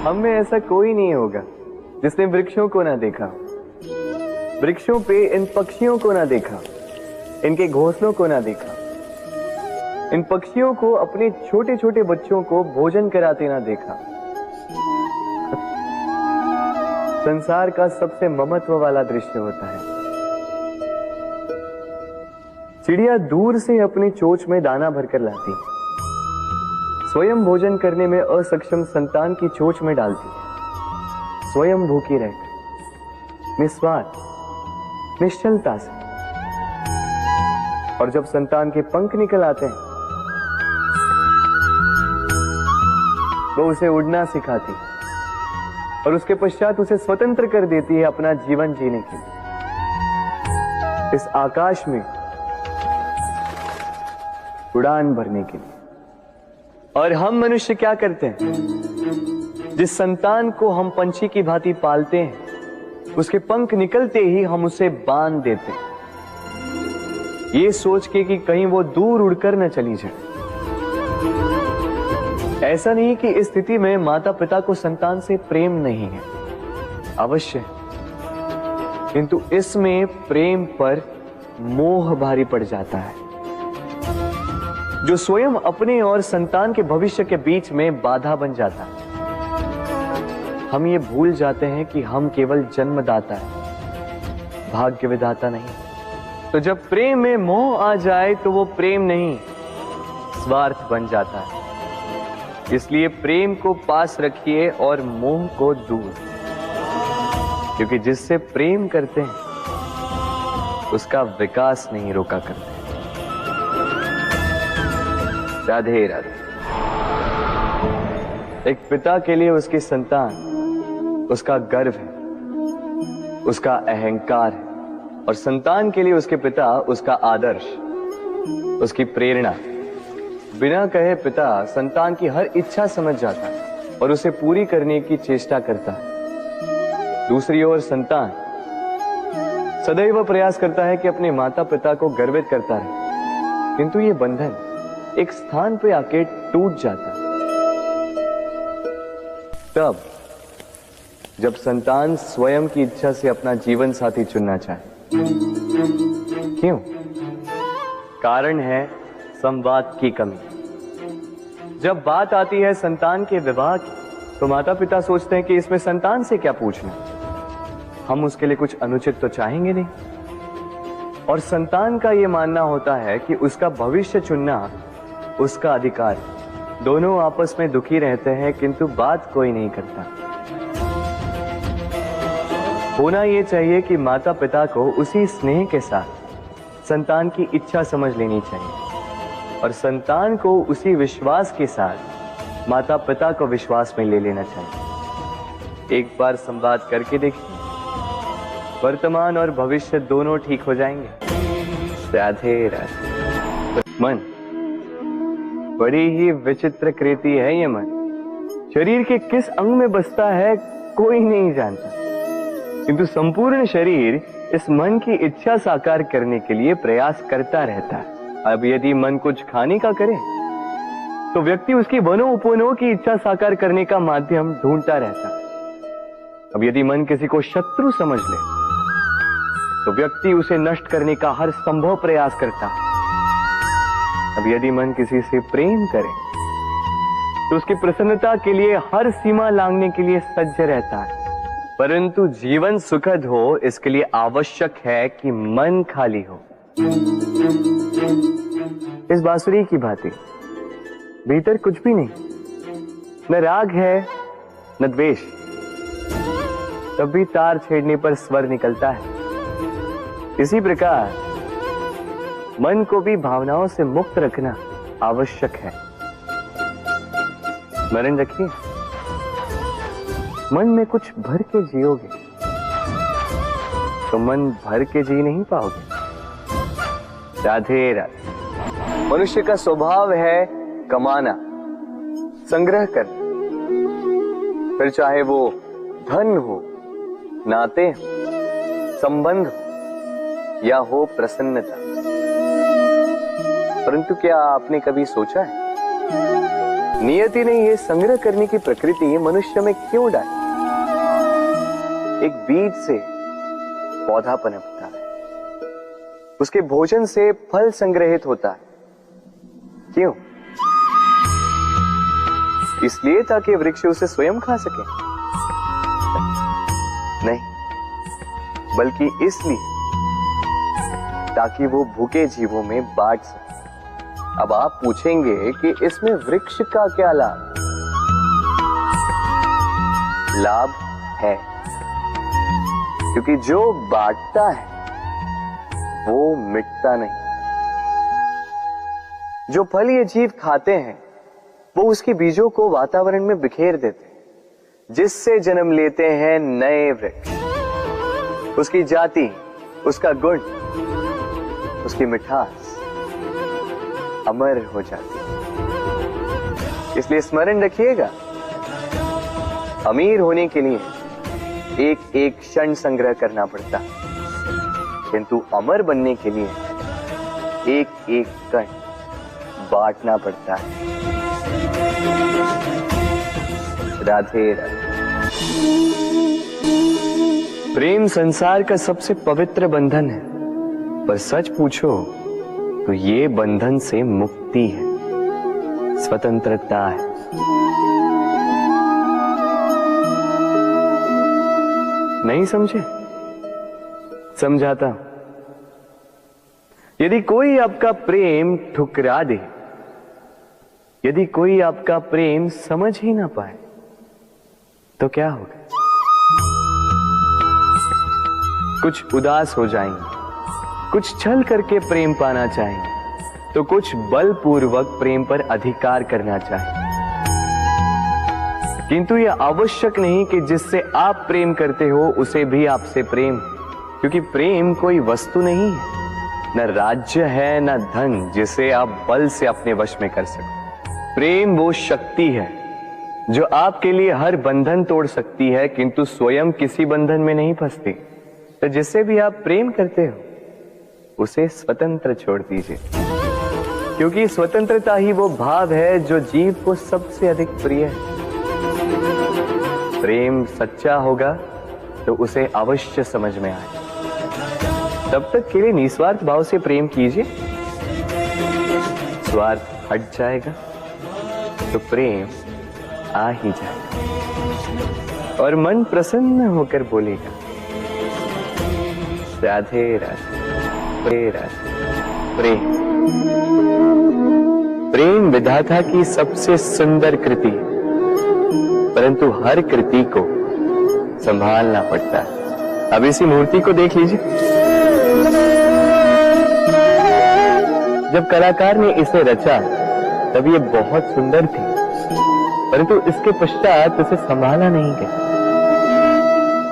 हम में ऐसा कोई नहीं होगा जिसने वृक्षों को ना देखा, वृक्षों पे इन पक्षियों को ना देखा, इनके घोंसलों को ना देखा, इन पक्षियों को अपने छोटे छोटे बच्चों को भोजन कराते ना देखा। संसार का सबसे ममत्व वाला दृश्य होता है। चिड़िया दूर से अपनी चोंच में दाना भरकर लाती, स्वयं भोजन करने में असक्षम संतान की चोंच में डालती, स्वयं भूखी रहकर निस्वार्थ निश्चलता से। और जब संतान के पंख निकल आते हैं, वो उसे उड़ना सिखाती और उसके पश्चात उसे स्वतंत्र कर देती है अपना जीवन जीने के लिए, इस आकाश में उड़ान भरने के लिए। और हम मनुष्य क्या करते हैं? जिस संतान को हम पंछी की भांति पालते हैं, उसके पंख निकलते ही हम उसे बांध देते हैं, ये सोच के कि कहीं वो दूर उड़कर न चली जाए। ऐसा नहीं कि इस स्थिति में माता पिता को संतान से प्रेम नहीं है, अवश्य, किंतु इसमें प्रेम पर मोह भारी पड़ जाता है, जो स्वयं अपने और संतान के भविष्य के बीच में बाधा बन जाता है। हम ये भूल जाते हैं कि हम केवल जन्मदाता हैं, भाग्य विधाता नहीं। तो जब प्रेम में मोह आ जाए तो वो प्रेम नहीं, स्वार्थ बन जाता है। इसलिए प्रेम को पास रखिए और मोह को दूर, क्योंकि जिससे प्रेम करते हैं उसका विकास नहीं रोका करते। राधे राधे। एक पिता के लिए उसकी संतान उसका गर्व है, उसका अहंकार है, और संतान के लिए उसके पिता उसका आदर्श, उसकी प्रेरणा। बिना कहे पिता संतान की हर इच्छा समझ जाता है और उसे पूरी करने की चेष्टा करता है। दूसरी ओर संतान सदैव प्रयास करता है कि अपने माता पिता को गर्वित करता रहे, किंतु ये बंधन एक स्थान पे आके टूट जाता है। तब जब संतान स्वयं की इच्छा से अपना जीवन साथी चुनना चाहे। क्यों? कारण है संवाद की कमी। जब बात आती है संतान के विवाह की, तो माता पिता सोचते हैं कि इसमें संतान से क्या पूछना, हम उसके लिए कुछ अनुचित तो चाहेंगे नहीं। और संतान का यह मानना होता है कि उसका भविष्य चुनना उसका अधिकार है। दोनों आपस में दुखी रहते हैं, किंतु बात कोई नहीं करता। होना यह चाहिए कि माता पिता को उसी स्नेह के साथ संतान की इच्छा समझ लेनी चाहिए, और संतान को उसी विश्वास के साथ माता पिता को विश्वास में ले लेना चाहिए। एक बार संवाद करके देखिए, वर्तमान और भविष्य दोनों ठीक हो जाएंगे। राधे राधे। मन बड़ी ही विचित्र कृति है ये मन। शरीर के किस अंग में बसता है कोई नहीं जानता, किंतु संपूर्ण शरीर इस मन की इच्छा साकार करने के लिए प्रयास करता रहता है। अब यदि मन कुछ खाने का करे तो व्यक्ति उसकी वनो उपवनों की इच्छा साकार करने का माध्यम ढूंढता रहता है। अब यदि मन किसी को शत्रु समझ ले तो व्यक्ति उसे नष्ट करने का हर संभव प्रयास करता है। अब यदि मन किसी से प्रेम करे तो उसकी प्रसन्नता के लिए हर सीमा लांघने के लिए सज्ज रहता है। परंतु जीवन सुखद हो, इसके लिए आवश्यक है कि मन खाली हो। इस बांसुरी की भांति भीतर कुछ भी नहीं, न राग है न द्वेष, तब भी तार छेड़ने पर स्वर निकलता है। इसी प्रकार मन को भी भावनाओं से मुक्त रखना आवश्यक है। स्मरण रखिए, मन में कुछ भर के जियोगे तो मन भर के जी नहीं पाओगे। राधे राधे। मनुष्य का स्वभाव है कमाना, संग्रह करना, फिर चाहे वो धन हो, नाते हो, संबंध हो या हो प्रसन्नता। परंतु क्या आपने कभी सोचा है नियति ने यह संग्रह करने की प्रकृति मनुष्य में क्यों डाली? एक बीज से पौधा पनपता है, उसके भोजन से फल संग्रहित होता है। क्यों? इसलिए ताकि वृक्ष उसे स्वयं खा सके? नहीं, बल्कि इसलिए ताकि वो भूखे जीवों में बांट सके। अब आप पूछेंगे कि इसमें वृक्ष का क्या लाभ? लाभ है, क्योंकि जो बांटता है वो मिटता नहीं। जो फल ये जीव खाते हैं वो उसके बीजों को वातावरण में बिखेर देते हैं, जिससे जन्म लेते हैं नए वृक्ष। उसकी जाति, उसका गुण, उसकी मिठास अमर हो जाती है। इसलिए स्मरण रखिएगा, अमीर होने के लिए एक एक क्षण संग्रह करना पड़ता है, किंतु अमर बनने के लिए एक एक कण बांटना पड़ता है। राधे राधे। प्रेम संसार का सबसे पवित्र बंधन है, पर सच पूछो तो ये बंधन से मुक्ति है, स्वतंत्रता है। नहीं समझे? समझाता हूं। यदि कोई आपका प्रेम ठुकरा दे, यदि कोई आपका प्रेम समझ ही ना पाए, तो क्या होगा? कुछ उदास हो जाएंगे, कुछ छल करके प्रेम पाना चाहेंगे, तो कुछ बलपूर्वक प्रेम पर अधिकार करना चाहेंगे। किंतु यह आवश्यक नहीं कि जिससे आप प्रेम करते हो उसे भी आपसे प्रेम, क्योंकि प्रेम कोई वस्तु नहीं है, न राज्य है, न धन जिसे आप बल से अपने वश में कर सको। प्रेम वो शक्ति है जो आपके लिए हर बंधन तोड़ सकती है, किंतु स्वयं किसी बंधन में नहीं फंसती। तो जिससे भी आप प्रेम करते हो उसे स्वतंत्र छोड़ दीजिए, क्योंकि स्वतंत्रता ही वो भाव है जो जीव को सबसे अधिक प्रिय है। प्रेम सच्चा होगा तो उसे अवश्य समझ में आए। तब तक के लिए निस्वार्थ भाव से प्रेम कीजिए, स्वार्थ हट जाएगा तो प्रेम आ ही जाएगा और मन प्रसन्न होकर बोलेगा, राधे राधे राधे। प्रेम प्रेम विधाता की सबसे सुंदर कृति है, परंतु हर कृति को संभालना पड़ता है। अब इसी मूर्ति को देख लीजिए। जब कलाकार ने इसे रचा तब ये बहुत सुंदर थी, परंतु इसके पश्चात इसे संभाला नहीं गया।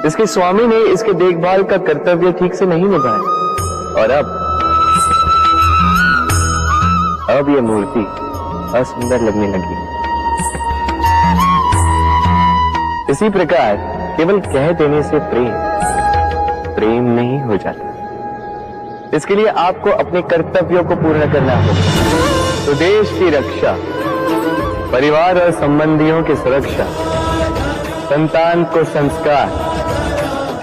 इसके स्वामी ने इसके देखभाल का कर्तव्य ठीक से नहीं निभाया और अब यह मूर्ति असुंदर लगने लगी। इसी प्रकार केवल कह देने से प्रेम नहीं हो जाता। इसके लिए आपको अपने कर्तव्यों को पूर्ण करना होगा। तो देश की रक्षा, परिवार और संबंधियों की सुरक्षा, संतान को संस्कार,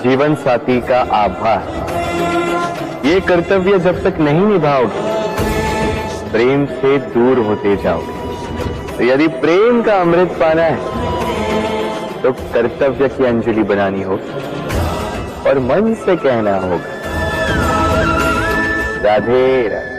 जीवन साथी का आभार, ये कर्तव्य जब तक नहीं निभाओगे प्रेम से दूर होते जाओगे। तो यदि प्रेम का अमृत पाना है तो कर्तव्य की अंजलि बनानी होगी और मन से कहना होगा, राधे राधे।